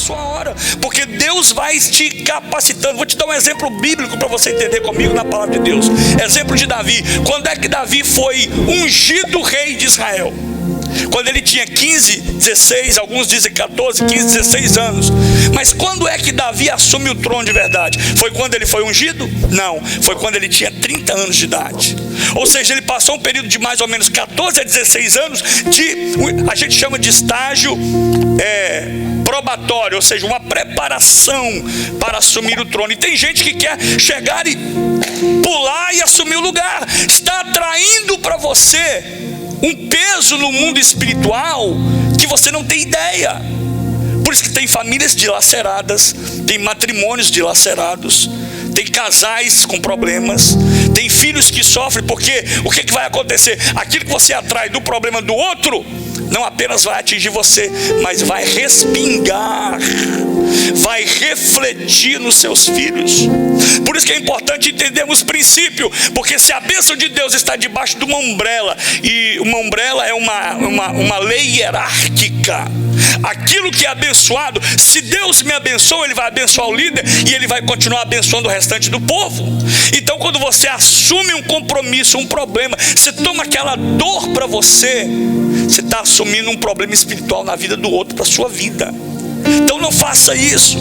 sua hora, porque Deus vai te capacitando. Vou te dar um exemplo bíblico para você entender comigo na palavra de Deus. Exemplo de Davi. Quando é que Davi foi ungido rei de Israel? Quando ele tinha 15, 16, alguns dizem 14, 15, 16 anos. Mas quando é que Davi assume o trono de verdade? Foi quando ele foi ungido? Não, foi quando ele tinha 30 anos de idade. Ou seja, ele passou um período de mais ou menos 14 a 16 anos a gente chama de estágio probatório, ou seja, uma preparação para assumir o trono. E tem gente que quer chegar e pular e assumir o lugar. Está atraindo para você um peso no mundo espiritual que você não tem ideia. Por isso que tem famílias dilaceradas, tem matrimônios dilacerados, tem casais com problemas, tem filhos que sofrem, porque o que vai acontecer? Aquilo que você atrai do problema do outro, não apenas vai atingir você, mas vai respingar, vai refletir nos seus filhos. Por isso que é importante entendermos o princípio, porque se a bênção de Deus está debaixo de uma umbrella, e uma umbrella é uma lei hierárquica, aquilo que é abençoado, se Deus me abençoa, Ele vai abençoar o líder, e Ele vai continuar abençoando o restante do povo. Então quando você assume um compromisso, um problema, você toma aquela dor para você, você está assumindo um problema espiritual na vida do outro, para a sua vida. Então não faça isso.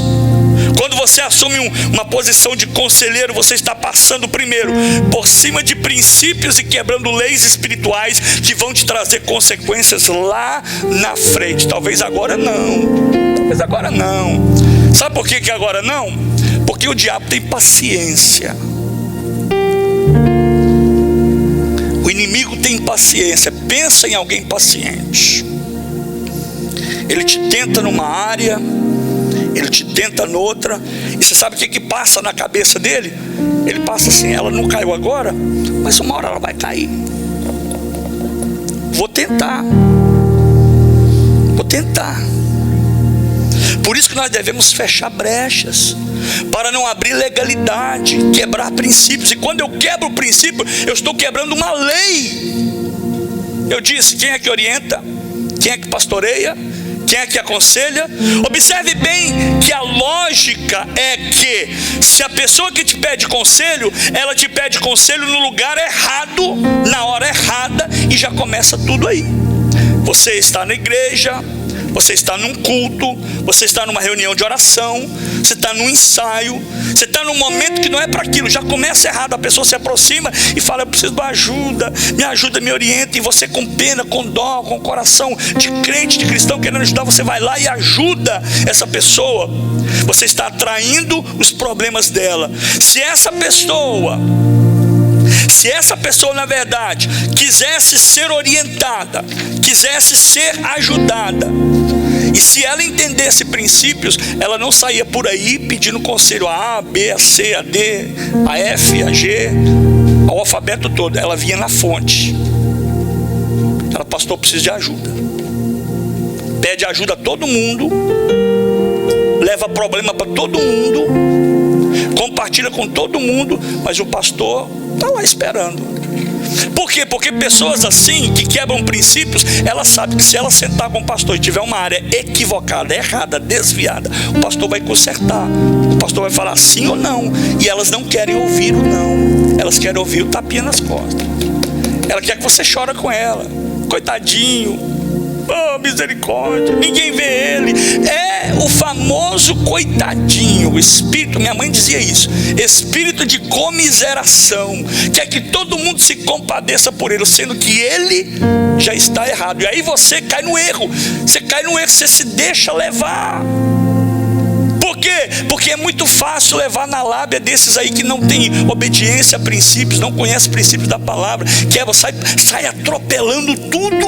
Quando você assume uma posição de conselheiro, você está passando primeiro por cima de princípios e quebrando leis espirituais que vão te trazer consequências lá na frente. Talvez agora não. Talvez agora não. Sabe por que agora não? Porque o diabo tem paciência. O inimigo tem paciência. Pensa em alguém paciente. Ele te tenta numa área, ele te tenta noutra, e você sabe o que passa na cabeça dele? Ele passa assim: ela não caiu agora, mas uma hora ela vai cair. Vou tentar. Por isso que nós devemos fechar brechas, para não abrir legalidade, quebrar princípios. E quando eu quebro o princípio, eu estou quebrando uma lei. Eu disse: quem é que orienta? Quem é que pastoreia? Quem é que aconselha? Observe bem que a lógica é que se a pessoa que te pede conselho, ela te pede conselho no lugar errado, na hora errada, e já começa tudo aí. Você está na igreja, você está num culto, você está numa reunião de oração, você está num ensaio, você está num momento que não é para aquilo, já começa errado. A pessoa se aproxima e fala: eu preciso de ajuda, me orienta. E você, com pena, com dó, com coração de crente, de cristão, querendo ajudar, você vai lá e ajuda essa pessoa. Você está atraindo os problemas dela. Se essa pessoa na verdade quisesse ser orientada, quisesse ser ajudada, e se ela entendesse princípios, ela não saía por aí pedindo conselho a B, a C, a D, a F, a G, ao alfabeto todo. Ela vinha na fonte. Ela: pastor, preciso de ajuda. Pede ajuda a todo mundo, leva problema para todo mundo, compartilha com todo mundo, mas o pastor está lá esperando. Por quê? Porque pessoas assim, que quebram princípios, ela sabe que se ela sentar com o pastor e tiver uma área equivocada, errada, desviada, o pastor vai consertar, o pastor vai falar sim ou não. E elas não querem ouvir o não, elas querem ouvir o tapinha nas costas. Ela quer que você chore com ela: coitadinho, oh misericórdia, ninguém vê ele. É o famoso coitadinho, o espírito, minha mãe dizia isso, espírito de comiseração, quer que todo mundo se compadeça por ele, sendo que ele já está errado. E aí você cai no erro, você se deixa levar. Por quê? Porque é muito fácil levar na lábia desses aí que não tem obediência a princípios, não conhece princípios da palavra, sai atropelando tudo.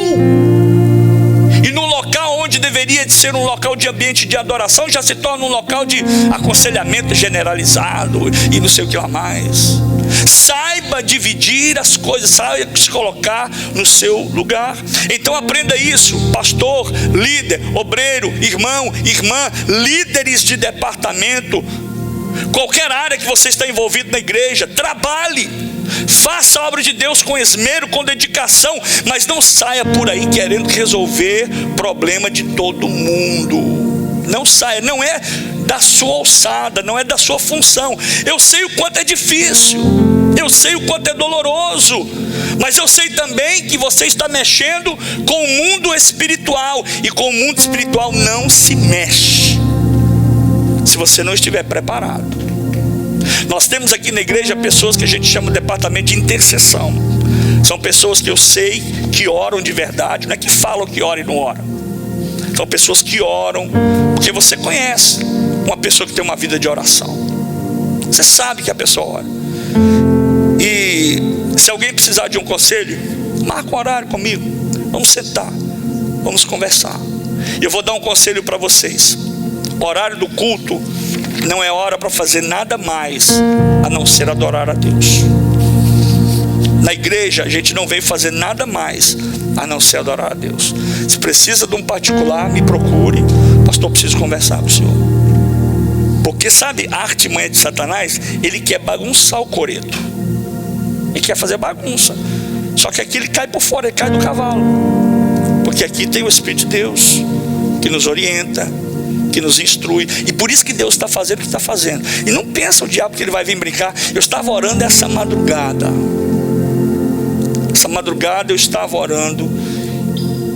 E no local onde deveria de ser um local de ambiente de adoração, já se torna um local de aconselhamento generalizado e não sei o que lá mais. Saiba dividir as coisas, saiba se colocar no seu lugar. Então aprenda isso, pastor, líder, obreiro, irmão, irmã, líderes de departamento, qualquer área que você está envolvido na igreja, trabalhe, faça a obra de Deus com esmero, com dedicação, mas não saia por aí querendo resolver problema de todo mundo. Não saia, não é da sua alçada, não é da sua função. Eu sei o quanto é difícil, eu sei o quanto é doloroso, mas eu sei também que você está mexendo com o mundo espiritual, e com o mundo espiritual não se mexe se você não estiver preparado. Nós temos aqui na igreja pessoas que a gente chama de departamento de intercessão. São pessoas que eu sei que oram de verdade, não é que falam que oram e não oram. São pessoas que oram, porque você conhece uma pessoa que tem uma vida de oração. Você sabe que a pessoa ora. E se alguém precisar de um conselho, marca um horário comigo. Vamos sentar, vamos conversar. E eu vou dar um conselho para vocês. O horário do culto não é hora para fazer nada mais a não ser adorar a Deus. Na igreja a gente não vem fazer nada mais a não ser adorar a Deus. Se precisa de um particular, me procure. Pastor, preciso conversar com o senhor. Porque sabe, a artimanha de Satanás, ele quer bagunçar o coreto. Ele quer fazer bagunça. Só que aqui ele cai por fora, ele cai do cavalo. Porque aqui tem o Espírito de Deus que nos orienta, que nos instrui. E por isso que Deus está fazendo o que está fazendo. E não pensa o diabo que ele vai vir brincar. Eu estava orando essa madrugada. Essa madrugada eu estava orando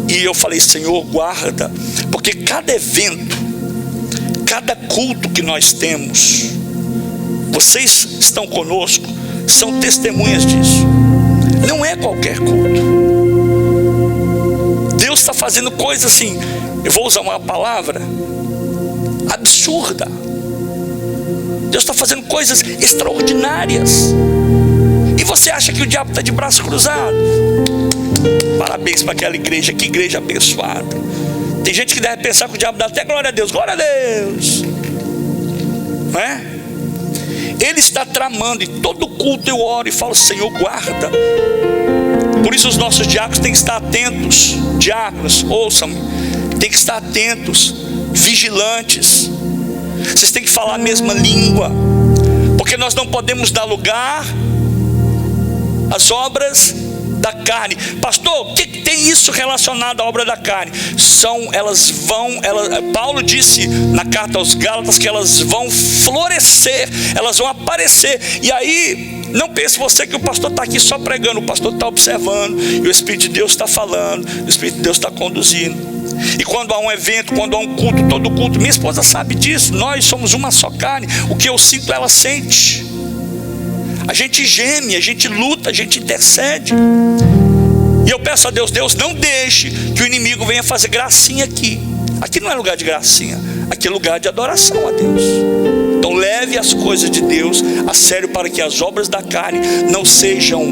e eu falei: Senhor, guarda, porque cada evento, cada culto que nós temos, vocês estão conosco, são testemunhas disso. Não é qualquer culto. Deus está fazendo coisas assim, eu vou usar uma palavra absurda. Deus está fazendo coisas extraordinárias. E você acha que o diabo está de braço cruzado? Parabéns para aquela igreja, que igreja abençoada. Tem gente que deve pensar que o diabo dá até glória a Deus, glória a Deus, não é? Ele está tramando, e todo culto eu oro e falo: Senhor, guarda. Por isso os nossos diáconos têm que estar atentos. Diáconos, ouçam-me, tem que estar atentos, vigilantes. Vocês têm que falar a mesma língua, porque nós não podemos dar lugar as obras da carne. Pastor, o que tem isso relacionado à obra da carne? Paulo disse na carta aos Gálatas que elas vão florescer, elas vão aparecer. E aí, não pense você que o pastor está aqui só pregando. O pastor está observando, e o Espírito de Deus está falando, o Espírito de Deus está conduzindo. E quando há um evento, quando há um culto, todo culto, minha esposa sabe disso, nós somos uma só carne. O que eu sinto, ela sente. A gente geme, a gente luta, a gente intercede. E eu peço a Deus: Deus, não deixe que o inimigo venha fazer gracinha aqui. Aqui não é lugar de gracinha, aqui é lugar de adoração a Deus. Então leve as coisas de Deus a sério, para que as obras da carne não sejam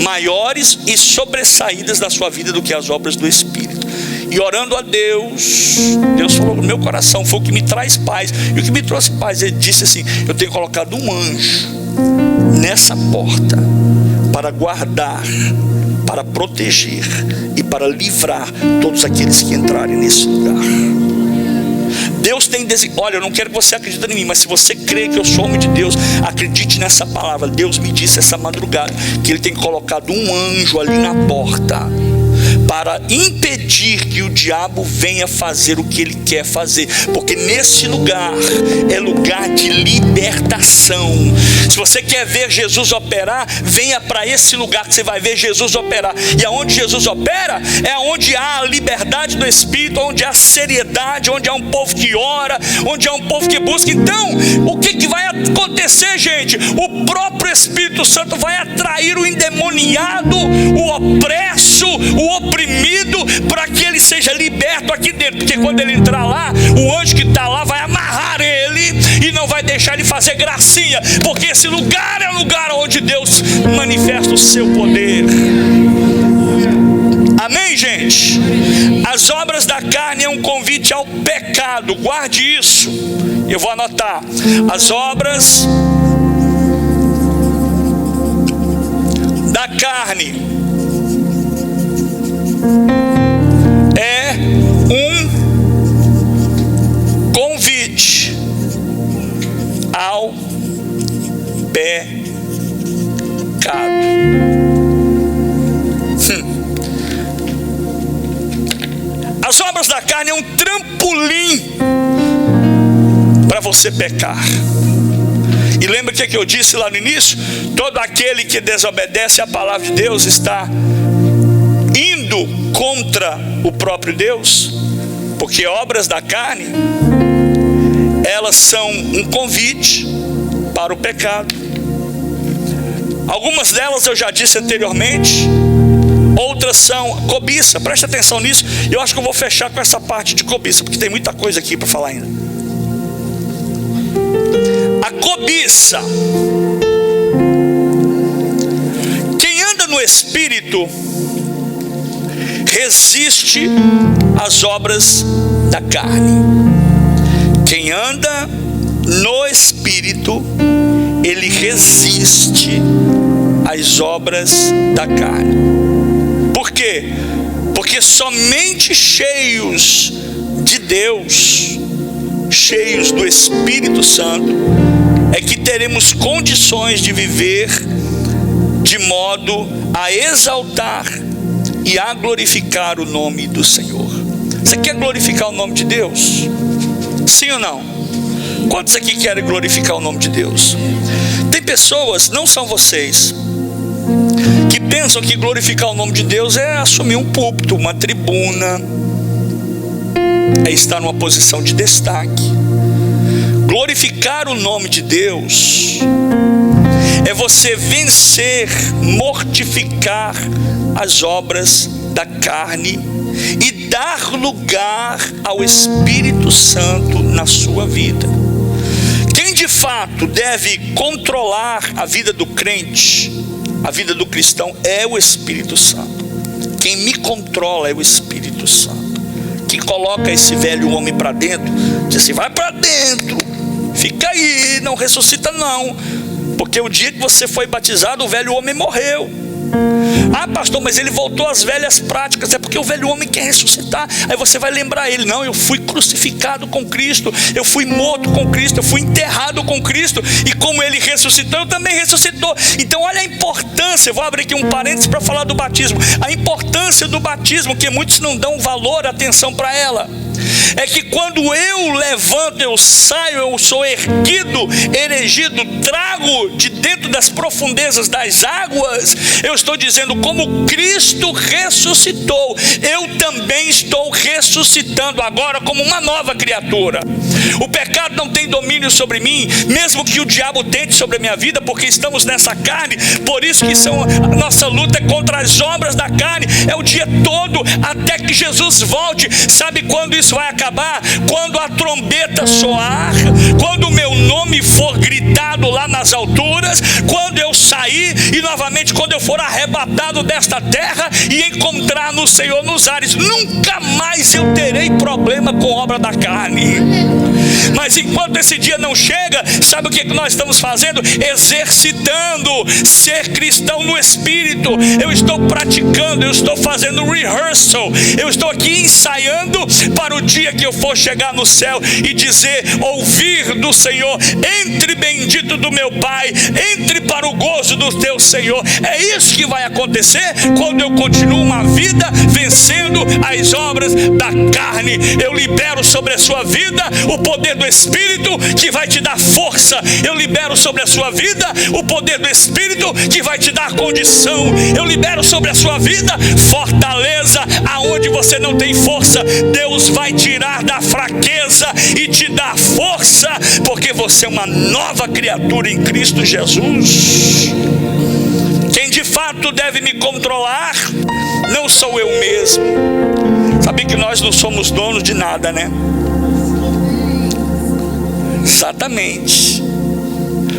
maiores e sobressaídas na sua vida do que as obras do Espírito. E orando a Deus, Deus falou no meu coração, foi o que me traz paz. E o que me trouxe paz, Ele disse assim: eu tenho colocado um anjo nessa porta para guardar, para proteger e para livrar todos aqueles que entrarem nesse lugar. Deus tem olha, eu não quero que você acredite em mim, mas se você crê que eu sou homem de Deus, acredite nessa palavra. Deus me disse essa madrugada que Ele tem colocado um anjo ali na porta para impedir que o diabo venha fazer o que ele quer fazer, porque nesse lugar é lugar de libertação. Se você quer ver Jesus operar, venha para esse lugar que você vai ver Jesus operar. E aonde Jesus opera é onde há a liberdade do Espírito, onde há seriedade, onde há um povo que ora, onde há um povo que busca. Então, o que vai acontecer, gente? O próprio Espírito Santo vai atrair o endemoniado, o opresso, o oprimido, para que ele seja liberto aqui dentro. Porque quando ele entrar lá, o anjo que está lá vai amarrar ele e não vai deixar ele fazer gracinha, porque esse lugar é o lugar onde Deus manifesta o seu poder. Amém, gente? As obras da carne é um convite ao pecado. Guarde isso. Eu vou anotar. As obras da carne é um convite ao pecado. As obras da carne é um trampolim para você pecar. E lembra o que eu disse lá no início? Todo aquele que desobedece à palavra de Deus está indo contra o próprio Deus, porque obras da carne, elas são um convite para o pecado. Algumas delas eu já disse anteriormente, outras são cobiça. Presta atenção nisso. Eu acho que eu vou fechar com essa parte de cobiça, porque tem muita coisa aqui para falar ainda. A cobiça. Quem anda no Espírito resiste às obras da carne. Quem anda no Espírito, ele resiste às obras da carne. Por quê? Porque somente cheios de Deus, cheios do Espírito Santo, é que teremos condições de viver de modo a exaltar e a glorificar o nome do Senhor. Você quer glorificar o nome de Deus? Sim ou não? Quantos aqui querem glorificar o nome de Deus? Tem pessoas, não são vocês, que pensam que glorificar o nome de Deus é assumir um púlpito, uma tribuna, é estar numa posição de destaque. Glorificar o nome de Deus é você vencer, mortificar as obras da carne e dar lugar ao Espírito Santo na sua vida. Quem de fato deve controlar a vida do crente, a vida do cristão, é o Espírito Santo. Quem me controla é o Espírito Santo. Quem coloca esse velho homem para dentro, diz assim: vai para dentro, fica aí, não ressuscita não, porque o dia que você foi batizado, o velho homem morreu. Ah, pastor, mas ele voltou às velhas práticas. É porque o velho homem quer ressuscitar. Aí você vai lembrar ele: não, eu fui crucificado com Cristo, eu fui morto com Cristo, eu fui enterrado com Cristo, e como ele ressuscitou, eu também ressuscitou. Então olha a importância. Eu vou abrir aqui um parênteses para falar do batismo. A importância do batismo, que muitos não dão valor, atenção para ela, é que quando eu levanto, eu saio, eu sou erguido, erigido, trago de dentro das profundezas das águas, eu estou dizendo: como Cristo ressuscitou, eu também estou ressuscitando agora como uma nova criatura. O pecado não tem domínio sobre mim, mesmo que o diabo tente sobre a minha vida, porque estamos nessa carne. Por isso que a nossa luta é contra as obras da carne, é o dia todo até que Jesus volte. Sabe quando isso vai acabar? Quando a trombeta soar, quando o meu nome for gritado lá nas alturas, quando eu sair e novamente quando eu for arrebatado desta terra e encontrar no Senhor nos ares. Nunca mais eu terei problema com obra da carne. Mas enquanto esse dia não chega, sabe o que nós estamos fazendo? Exercitando ser cristão no Espírito. Eu estou praticando, eu estou fazendo rehearsal, eu estou aqui ensaiando para o dia que eu for chegar no céu e dizer, ouvir do Senhor: entre, bendito do meu Pai, entre para o gozo do teu Senhor. É isso que vai acontecer quando eu continuo uma vida vencendo as obras da carne. Eu libero sobre a sua vida o poder do Espírito que vai te dar força. Eu libero sobre a sua vida o poder do Espírito que vai te dar condição. Eu libero sobre a sua vida fortaleza aonde você não tem força. Deus vai tirar da fraqueza e te dar força, porque você é uma nova criatura em Cristo Jesus. Quem de fato deve me controlar não sou eu mesmo. Sabe que nós não somos donos de nada, né? Exatamente.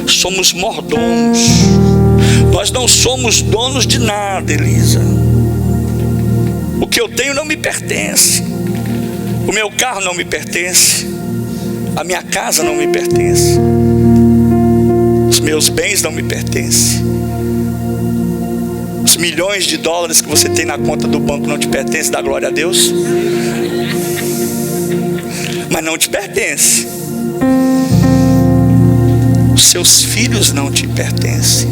Somos mordomos. Nós não somos donos de nada, Elisa. O que eu tenho não me pertence. O meu carro não me pertence. A minha casa não me pertence. Os meus bens não me pertencem. Os milhões de dólares que você tem na conta do banco não te pertencem, dá glória a Deus. Mas não te pertence. Os seus filhos não te pertencem.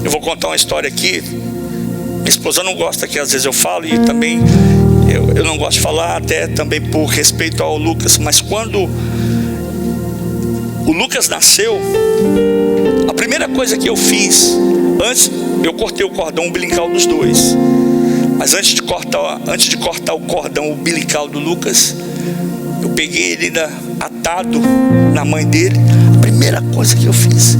Eu vou contar uma história aqui. Minha esposa não gosta que às vezes eu falo, e também eu não gosto de falar, até também por respeito ao Lucas. Mas quando o Lucas nasceu, a primeira coisa que eu fiz, antes, eu cortei o cordão umbilical dos dois. Mas antes de cortar o cordão umbilical do Lucas, eu peguei ele ainda atado na mãe dele. A primeira coisa que eu fiz,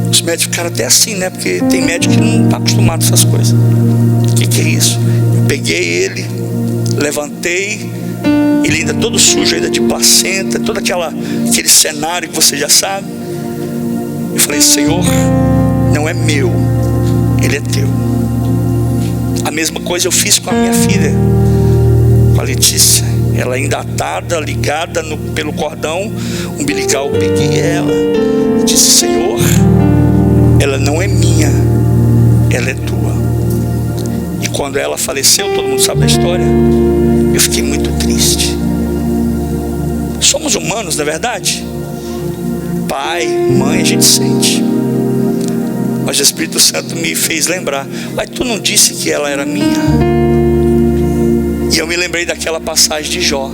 os médicos ficaram até assim, né? Porque tem médico que não está acostumado com essas coisas. O que é isso? Eu peguei ele, levantei, ele ainda todo sujo, ainda de placenta, todo aquele cenário que você já sabe. Eu falei: Senhor, não é meu, ele é teu. A mesma coisa eu fiz com a minha filha, com a Letícia. Ela ainda atada, ligada pelo cordão umbilical. Eu peguei ela e disse: Senhor, ela não é minha, ela é tua. E quando ela faleceu, todo mundo sabe da história, eu fiquei muito triste. Somos humanos, não é verdade? Pai, mãe, a gente sente. Mas o Espírito Santo me fez lembrar: mas tu não disse que ela era minha? E eu me lembrei daquela passagem de Jó.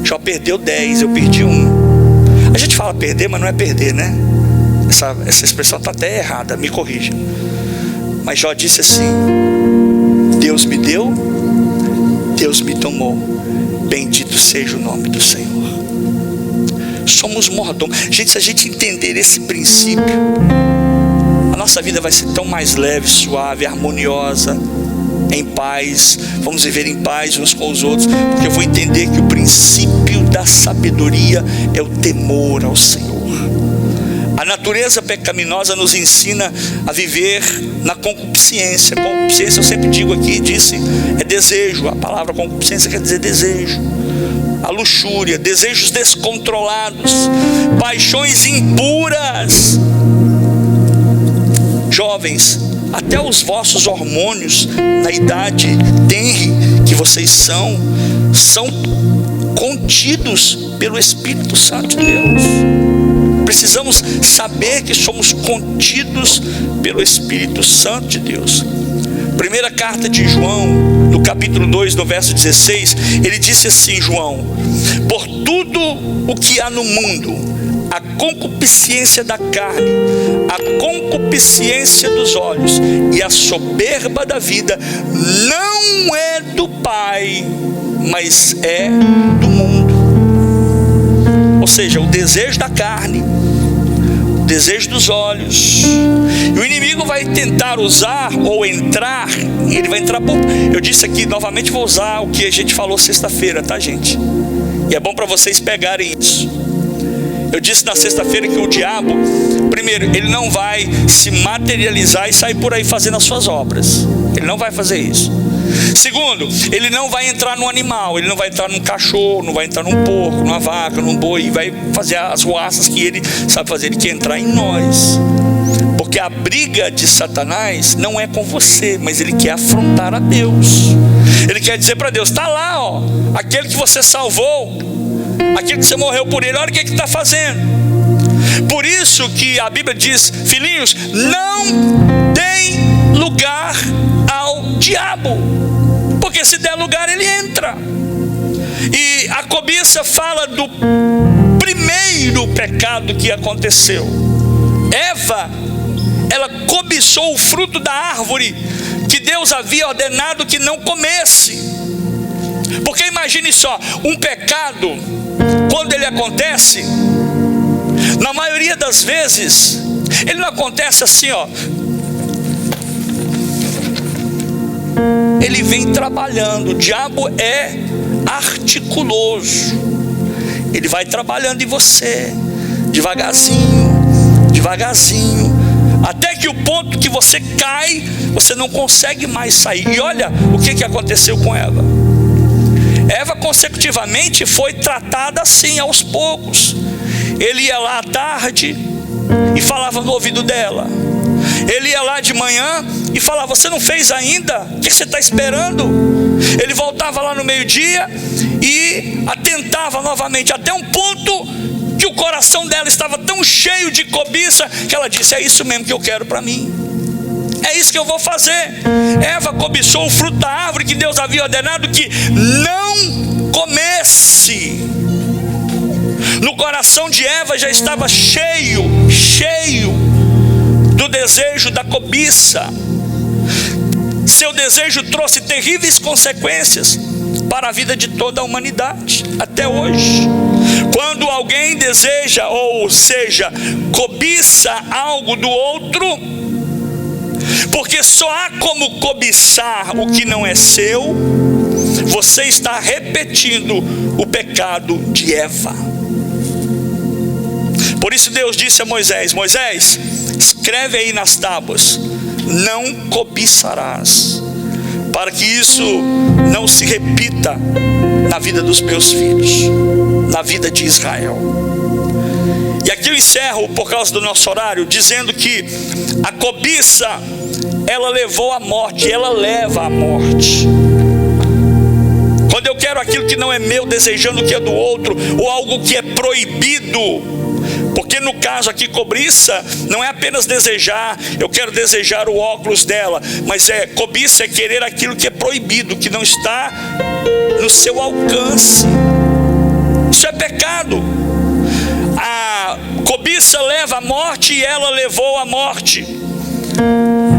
Jó perdeu 10, eu perdi 1. A gente fala perder, mas não é perder, né? Essa expressão está até errada, me corrija. Mas Jó disse assim: Deus me deu, Deus me tomou, bendito seja o nome do Senhor. Somos mordomos. Gente, se a gente entender esse princípio, a nossa vida vai ser tão mais leve, suave, harmoniosa, em paz. Vamos viver em paz uns com os outros, porque eu vou entender que o princípio da sabedoria é o temor ao Senhor. A natureza pecaminosa nos ensina a viver na concupiscência. Concupiscência, eu sempre digo aqui, é desejo. A palavra concupiscência quer dizer desejo. A luxúria, desejos descontrolados, paixões impuras. Jovens, até os vossos hormônios na idade tenre que vocês são contidos pelo Espírito Santo de Deus. Precisamos saber que somos contidos pelo Espírito Santo de Deus. Primeira carta de João, no capítulo 2, no verso 16, ele disse assim: João, por tudo o que há no mundo, a concupiscência da carne, a concupiscência dos olhos e a soberba da vida não é do Pai, mas é do mundo. Ou seja, o desejo da carne, o desejo dos olhos. E o inimigo vai tentar usar ou entrar, e ele vai entrar por... Eu disse aqui, novamente vou usar o que a gente falou sexta-feira, tá, gente? E é bom para vocês pegarem isso. Eu disse na sexta-feira que o diabo, primeiro, ele não vai se materializar e sair por aí fazendo as suas obras. Ele não vai fazer isso. Segundo, ele não vai entrar no animal. Ele não vai entrar num cachorro, não vai entrar num porco, numa vaca, num boi, e vai fazer as ruaças que ele sabe fazer. Ele quer entrar em nós. Porque a briga de Satanás não é com você, mas ele quer afrontar a Deus. Ele quer dizer para Deus: está lá, ó, aquele que você salvou, aquele que você morreu por ele, olha o que está fazendo. Por isso que a Bíblia diz: filhinhos, não deem lugar ao diabo, porque se der lugar ele entra. E a cobiça fala do primeiro pecado que aconteceu. Eva, ela cobiçou o fruto da árvore que Deus havia ordenado que não comesse. Porque imagine só, um pecado, quando ele acontece, na maioria das vezes, ele não acontece assim, ó. Ele vem trabalhando. O diabo é articuloso. Ele vai trabalhando em você, devagarzinho, devagarzinho, até que o ponto que você cai, você não consegue mais sair. E olha o que aconteceu com Eva. Eva consecutivamente foi tratada assim, aos poucos. Ele ia lá à tarde e falava no ouvido dela. Ele ia lá de manhã e falava: você não fez ainda? O que você está esperando? Ele voltava lá no meio-dia e atentava novamente, até um ponto que o coração dela estava tão cheio de cobiça que ela disse: é isso mesmo que eu quero para mim, é isso que eu vou fazer. Eva cobiçou o fruto da árvore que Deus havia ordenado que não comesse. No coração de Eva já estava cheio do desejo da cobiça. Seu desejo trouxe terríveis consequências para a vida de toda a humanidade, até hoje. Quando alguém deseja, ou seja, cobiça algo do outro, porque só há como cobiçar o que não é seu, você está repetindo o pecado de Eva. Por isso Deus disse a Moisés: Moisés, escreve aí nas tábuas: não cobiçarás, para que isso não se repita na vida dos meus filhos, na vida de Israel. E aqui eu encerro, por causa do nosso horário, dizendo que a cobiça, ela levou à morte, ela leva à morte. Quando eu quero aquilo que não é meu, desejando o que é do outro, ou algo que é proibido, porque no caso aqui, cobiça não é apenas desejar, eu quero desejar o óculos dela, mas cobiça é querer aquilo que é proibido, que não está no seu alcance. Isso é pecado. A cobiça leva à morte, e ela levou à morte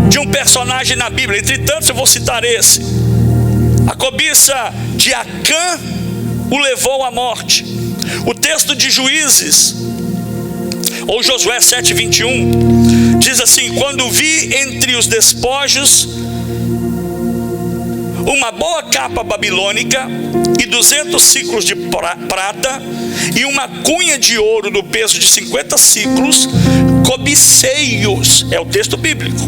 de um personagem na Bíblia. Entre tantos eu vou citar esse. A cobiça de Acã o levou à morte. O texto de Juízes, ou Josué 7:21, diz assim: quando vi entre os despojos uma boa capa babilônica e 200 ciclos de prata e uma cunha de ouro do peso de 50 ciclos, cobicei-os, é o texto bíblico,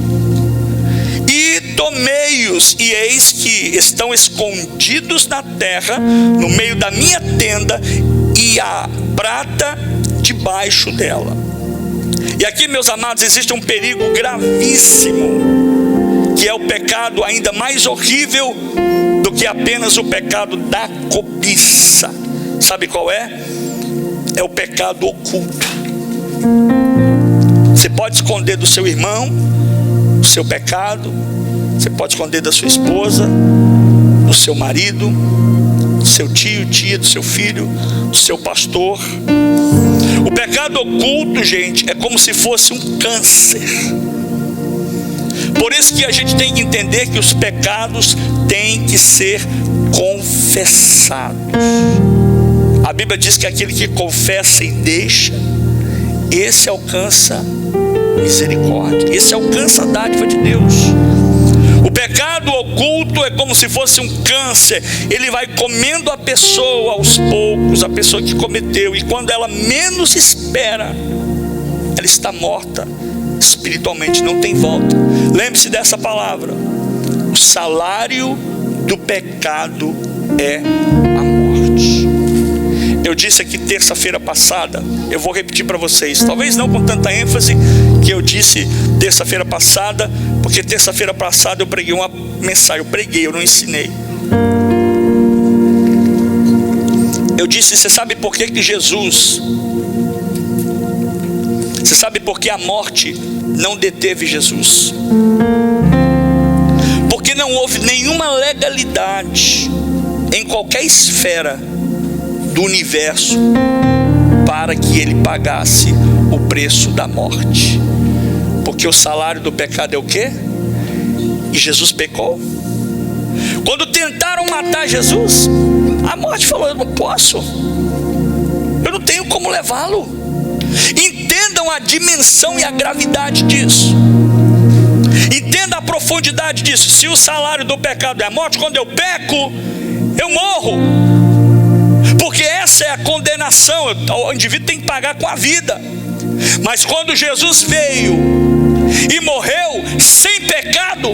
e tomei-os, e eis que estão escondidos na terra, no meio da minha tenda, e a prata debaixo dela. E aqui, meus amados, existe um perigo gravíssimo, que é o pecado ainda mais horrível do que apenas o pecado da cobiça. Sabe qual é? É o pecado oculto. Você pode esconder do seu irmão o seu pecado, você pode esconder da sua esposa, do seu marido, do seu tio, tia, do seu filho, do seu pastor. O pecado oculto, gente, é como se fosse um câncer. Por isso que a gente tem que entender que os pecados têm que ser confessados. A Bíblia diz que aquele que confessa e deixa, esse alcança misericórdia, esse alcança a dádiva de Deus. O pecado oculto é como se fosse um câncer. Ele vai comendo a pessoa aos poucos, a pessoa que cometeu, e quando ela menos espera, ela está morta espiritualmente, não tem volta. Lembre-se dessa palavra: o salário do pecado é a morte. Eu disse aqui terça-feira passada, eu vou repetir para vocês, talvez não com tanta ênfase que eu disse terça-feira passada, porque terça-feira passada eu preguei uma mensagem, eu não ensinei. Eu disse: você sabe por que Jesus, você sabe por que a morte não deteve Jesus? Porque não houve nenhuma legalidade em qualquer esfera do universo para que ele pagasse o preço da morte. Porque o salário do pecado é o quê? E Jesus pecou. Quando tentaram matar Jesus, a morte falou: eu não posso, eu não tenho como levá-lo. Entendam a dimensão e a gravidade disso. Entenda a profundidade disso. Se o salário do pecado é a morte, quando eu peco, eu morro, porque essa é a condenação. O indivíduo tem que pagar com a vida. Mas quando Jesus veio e morreu sem pecado,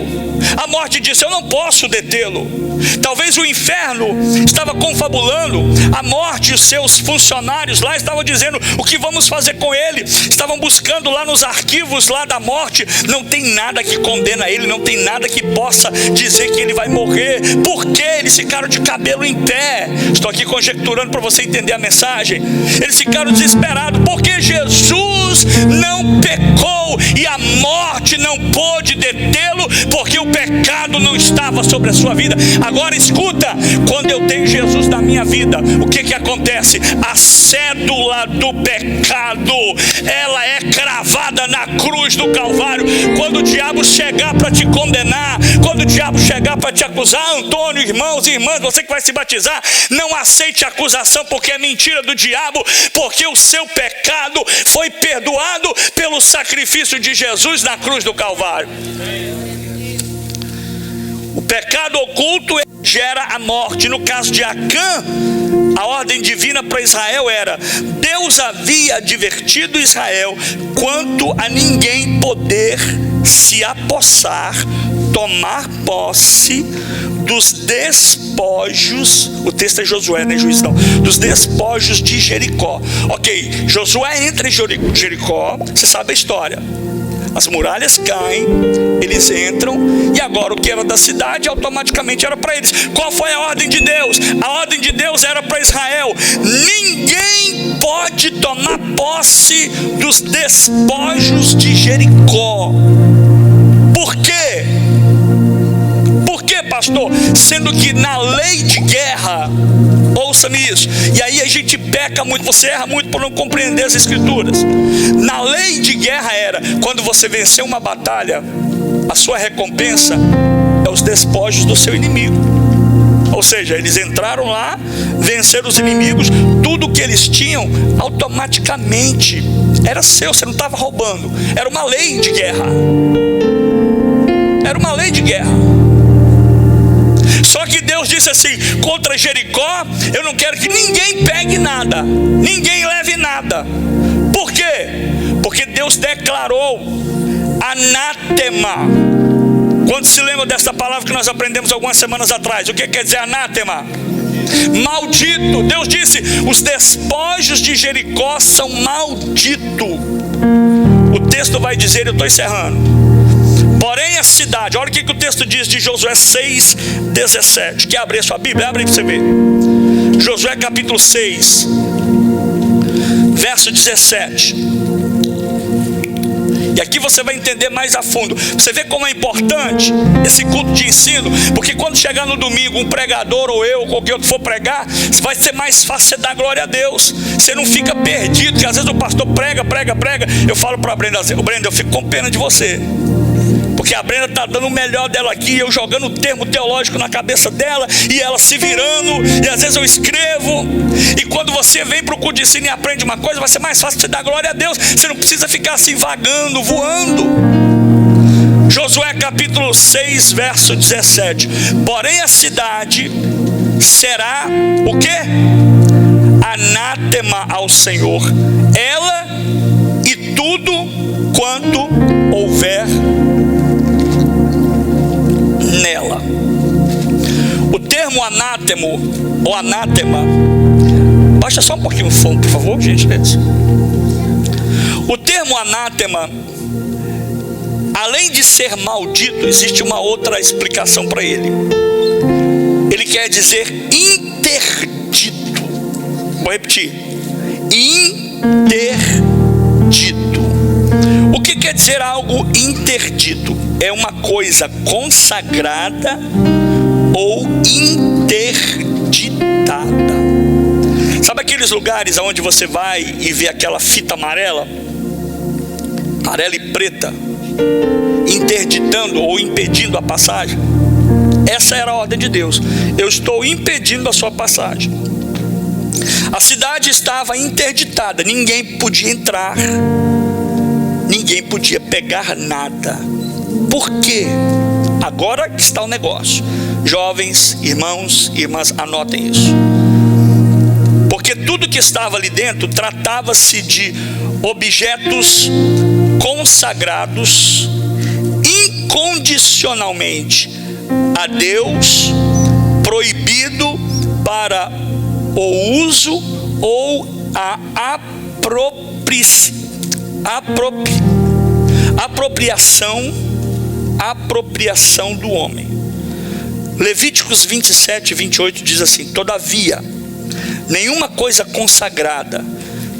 a morte disse: eu não posso detê-lo. Talvez o inferno estava confabulando, a morte e os seus funcionários lá estavam dizendo: o que vamos fazer com ele? Estavam buscando lá nos arquivos lá da morte. Não tem nada que condena ele, não tem nada que possa dizer que ele vai morrer. Por quê? Eles ficaram de cabelo em pé. Estou aqui conjecturando para você entender a mensagem. Eles ficaram desesperados, porque Jesus não pecou e a morte não pôde detê-lo, porque o pecado não estava sobre a sua vida. Agora escuta, quando eu tenho Jesus na minha vida, o que acontece? A cédula do pecado, ela é cravada na cruz do Calvário. Quando o diabo chegar para te condenar, quando o diabo chegar para te acusar, Antônio, irmãos e irmãs, você que vai se batizar, não aceite acusação, porque é mentira do diabo, porque o seu pecado foi perdoado pelo sacrifício de Jesus na cruz do Calvário. O pecado oculto gera a morte. No caso de Acã, a ordem divina para Israel era: Deus havia advertido Israel quanto a ninguém poder se apossar, tomar posse dos despojos. O texto é Josué, não é Juízes não. Dos despojos de Jericó. Ok, Josué entra em Jericó, você sabe a história. As muralhas caem, eles entram, e agora o que era da cidade automaticamente era para eles. Qual foi a ordem de Deus? A ordem de Deus era para Israel: ninguém pode tomar posse dos despojos de Jericó. Por quê? Por quê, pastor? Sendo que na lei de guerra, ouça-me isso, e aí a gente peca muito, você erra muito por não compreender as escrituras. Na lei de guerra era: quando você vencer uma batalha, a sua recompensa é os despojos do seu inimigo. Ou seja, eles entraram lá, venceram os inimigos, tudo que eles tinham automaticamente era seu, você não estava roubando. Era uma lei de guerra. Era uma lei de guerra. Só que Deus disse assim: contra Jericó, eu não quero que ninguém pegue nada, ninguém leve nada. Por quê? Porque Deus declarou anátema. Quando se lembra dessa palavra que nós aprendemos algumas semanas atrás? O que quer dizer anátema? Maldito. Deus disse: os despojos de Jericó são malditos. O texto vai dizer, eu estou encerrando: porém a cidade, olha o que o texto diz de Josué 6:17. Quer abrir a sua Bíblia? Abre aí para você ver. Josué capítulo 6, verso 17. E aqui você vai entender mais a fundo. Você vê como é importante esse culto de ensino, porque quando chegar no domingo um pregador ou eu, ou qualquer outro for pregar, vai ser mais fácil você dar glória a Deus. Você não fica perdido, que às vezes o pastor prega. Eu falo para a Brenda assim: Brenda, eu fico com pena de você, porque a Brenda está dando o melhor dela aqui, eu jogando o termo teológico na cabeça dela, e ela se virando, e às vezes eu escrevo. E quando você vem para o culto de ensino e aprende uma coisa, vai ser mais fácil você dar glória a Deus. Você não precisa ficar assim vagando, voando. Josué capítulo 6, verso 17. Porém a cidade será o quê? Anátema ao Senhor, ela e tudo quanto houver nela. O termo anátemo ou anátema, baixa só um pouquinho o som, por favor, gente. O termo anátema, além de ser maldito, existe uma outra explicação para ele. Ele quer dizer interdito. Vou repetir: interdito. O que quer dizer algo interdito? É uma coisa consagrada ou interditada. Sabe aqueles lugares onde você vai e vê aquela fita amarela e preta, interditando ou impedindo a passagem? Essa era a ordem de Deus: eu estou impedindo a sua passagem. A cidade estava interditada, ninguém podia entrar, ninguém podia pegar nada. Por quê? Agora que está o negócio. Jovens, irmãos e irmãs, anotem isso. Porque tudo que estava ali dentro tratava-se de objetos consagrados incondicionalmente a Deus, proibido para o uso ou a apropriação do homem. Levíticos 27:28 diz assim: todavia, nenhuma coisa consagrada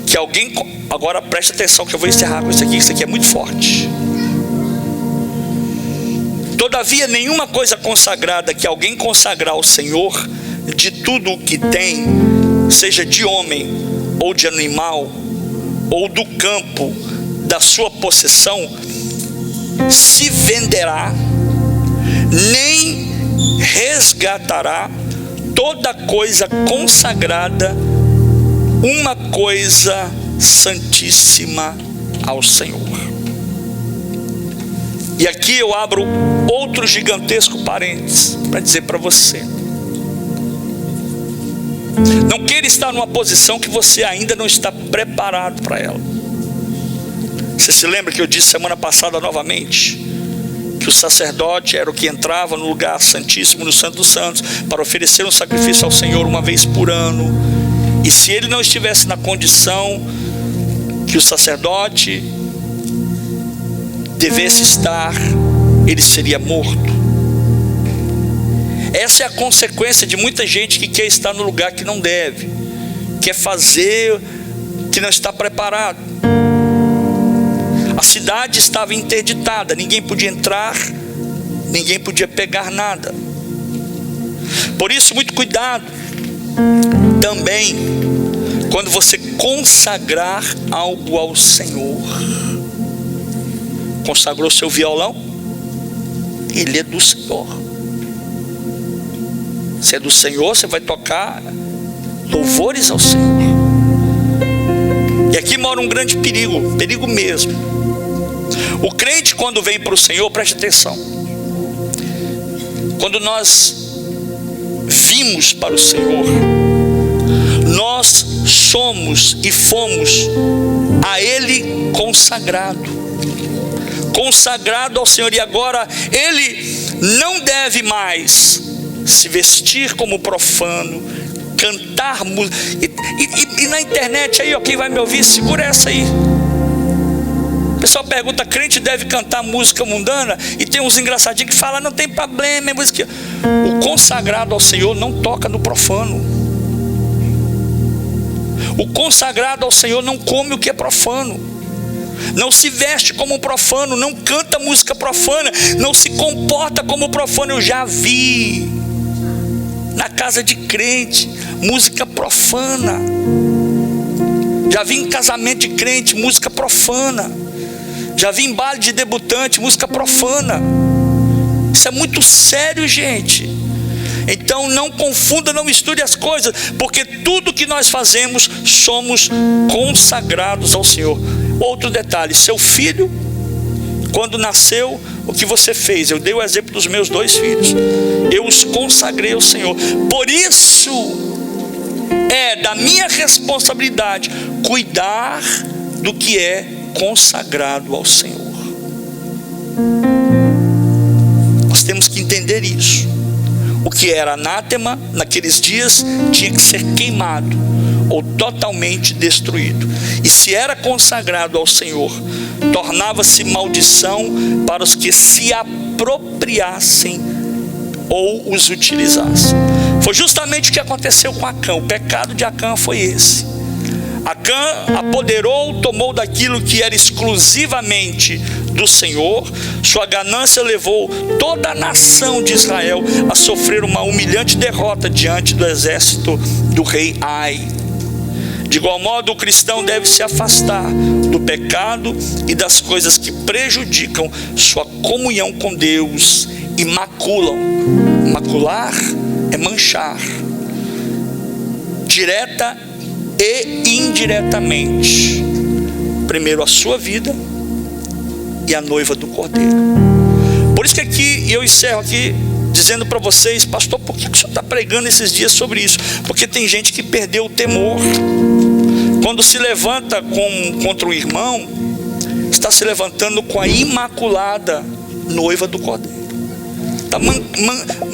que alguém... Agora preste atenção que eu vou encerrar com isso aqui é muito forte. Todavia, nenhuma coisa consagrada que alguém consagrar ao Senhor, de tudo o que tem, seja de homem ou de animal, ou do campo, da sua possessão, se venderá, nem resgatará. Toda coisa consagrada, uma coisa santíssima ao Senhor. E aqui eu abro outro gigantesco parênteses para dizer para você: não queira estar numa posição que você ainda não está preparado para ela. Você se lembra que eu disse semana passada novamente que o sacerdote era o que entrava no lugar santíssimo, no Santo dos Santos, para oferecer um sacrifício ao Senhor uma vez por ano. E se ele não estivesse na condição que o sacerdote devesse estar, ele seria morto. Essa é a consequência de muita gente que quer estar no lugar que não deve, quer fazer que não está preparado. A cidade estava interditada, ninguém podia entrar, ninguém podia pegar nada. Por isso, muito cuidado também quando você consagrar algo ao Senhor. Consagrou seu violão? Ele é do Senhor. Se é do Senhor, você vai tocar louvores ao Senhor. E aqui mora um grande perigo, perigo mesmo. O crente, quando vem para o Senhor, preste atenção, quando nós vimos para o Senhor, nós somos e fomos a Ele consagrado ao Senhor. E agora Ele não deve mais se vestir como profano, cantar música. E na internet aí, ó, quem vai me ouvir, segura essa aí. O pessoal pergunta: crente deve cantar música mundana? E tem uns engraçadinhos que falam: não tem problema, é música. O consagrado ao Senhor não toca no profano. O consagrado ao Senhor não come o que é profano, não se veste como profano, não canta música profana, não se comporta como profano. Eu já vi na casa de crente música profana, já vi em casamento de crente música profana, já vi em baile de debutante música profana. Isso é muito sério, gente. Então não confunda, não misture as coisas, porque tudo que nós fazemos somos consagrados ao Senhor. Outro detalhe: seu filho, quando nasceu, o que você fez? Eu dei o exemplo dos meus 2 filhos, eu os consagrei ao Senhor. Por isso é da minha responsabilidade cuidar do que é consagrado ao Senhor. Nós temos que entender isso. O que era anátema naqueles dias tinha que ser queimado ou totalmente destruído. E se era consagrado ao Senhor, tornava-se maldição para os que se apropriassem ou os utilizassem. Foi justamente o que aconteceu com Acã. O pecado de Acã foi esse. Acã apoderou, tomou daquilo que era exclusivamente do Senhor. Sua ganância levou toda a nação de Israel a sofrer uma humilhante derrota diante do exército do rei Ai. De igual modo, o cristão deve se afastar do pecado e das coisas que prejudicam sua comunhão com Deus e maculam. Macular é manchar, direta e indiretamente, primeiro a sua vida e a noiva do Cordeiro. Por isso que aqui, e eu encerro aqui dizendo para vocês: pastor, por que o senhor está pregando esses dias sobre isso? Porque tem gente que perdeu o temor. Quando se levanta contra o irmão, está se levantando com a imaculada noiva do Cordeiro. Está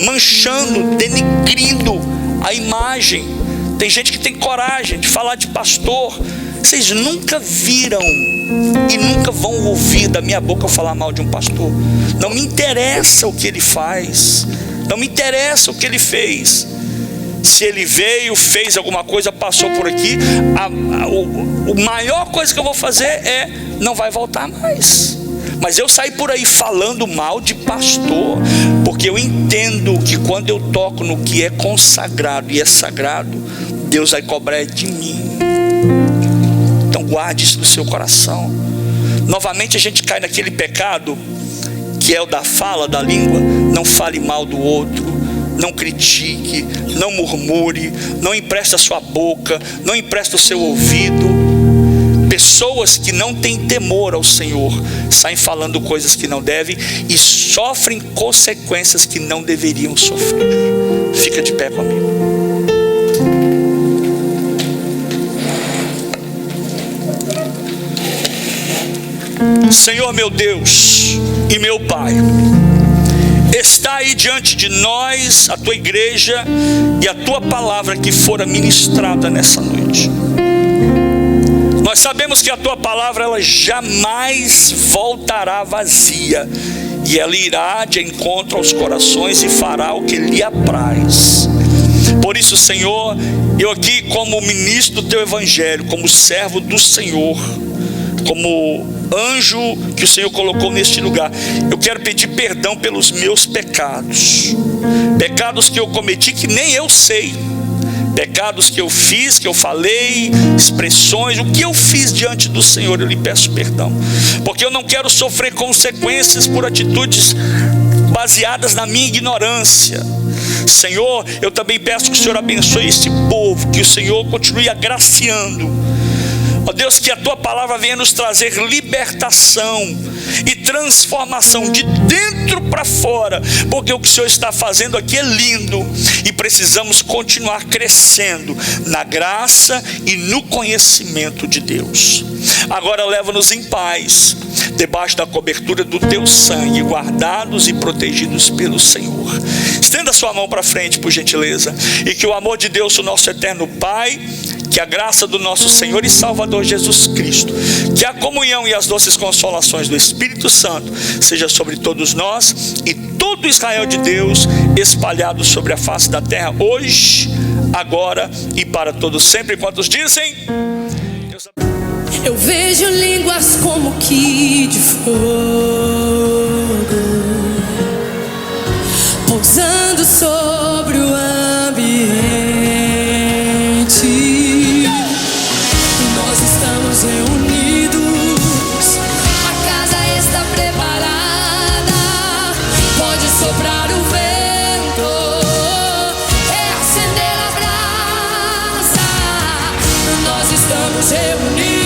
manchando, denegrindo a imagem. Tem gente que tem coragem de falar de pastor. Vocês nunca viram e nunca vão ouvir da minha boca eu falar mal de um pastor. Não me interessa o que ele faz, não me interessa o que ele fez. Se ele veio, fez alguma coisa, passou por aqui, a maior coisa que eu vou fazer é: não vai voltar mais. Mas eu saí por aí falando mal de pastor, porque eu entendo que quando eu toco no que é consagrado e é sagrado, Deus vai cobrar de mim. Então guarde isso no seu coração. Novamente a gente cai naquele pecado que é o da fala, da língua. Não fale mal do outro, não critique, não murmure, não empreste a sua boca, não empreste o seu ouvido. Pessoas que não têm temor ao Senhor saem falando coisas que não devem e sofrem consequências que não deveriam sofrer. Fica de pé comigo. Senhor meu Deus e meu Pai, está aí diante de nós a tua igreja e a tua palavra que fora ministrada nessa noite. Nós sabemos que a tua palavra ela jamais voltará vazia, e ela irá de encontro aos corações e fará o que lhe apraz. Por isso, Senhor, eu aqui como ministro do teu evangelho, como servo do Senhor, como anjo que o Senhor colocou neste lugar, eu quero pedir perdão pelos meus pecados, pecados que eu cometi que nem eu sei, pecados que eu fiz, que eu falei, expressões, o que eu fiz diante do Senhor, eu lhe peço perdão, porque eu não quero sofrer consequências por atitudes baseadas na minha ignorância. Senhor, eu também peço que o Senhor abençoe este povo, que o Senhor continue agraciando. Ó Deus, que a tua palavra venha nos trazer libertação e transformação de dentro para fora, porque o que o Senhor está fazendo aqui é lindo e precisamos continuar crescendo na graça e no conhecimento de Deus. Agora leva-nos em paz, debaixo da cobertura do teu sangue, guardados e protegidos pelo Senhor. Estenda sua mão para frente, por gentileza, e que o amor de Deus, o nosso eterno Pai, que a graça do nosso Senhor e Salvador Jesus Cristo, que a comunhão e as doces consolações do Espírito Santo seja sobre todos nós e todo Israel de Deus espalhado sobre a face da terra, hoje, agora e para todos sempre. Quantos dizem? Eu vejo línguas como que de fogo pousando sobre o ambiente. Nós estamos reunidos, a casa está preparada. Pode soprar o vento, é acender a brasa. Nós estamos reunidos.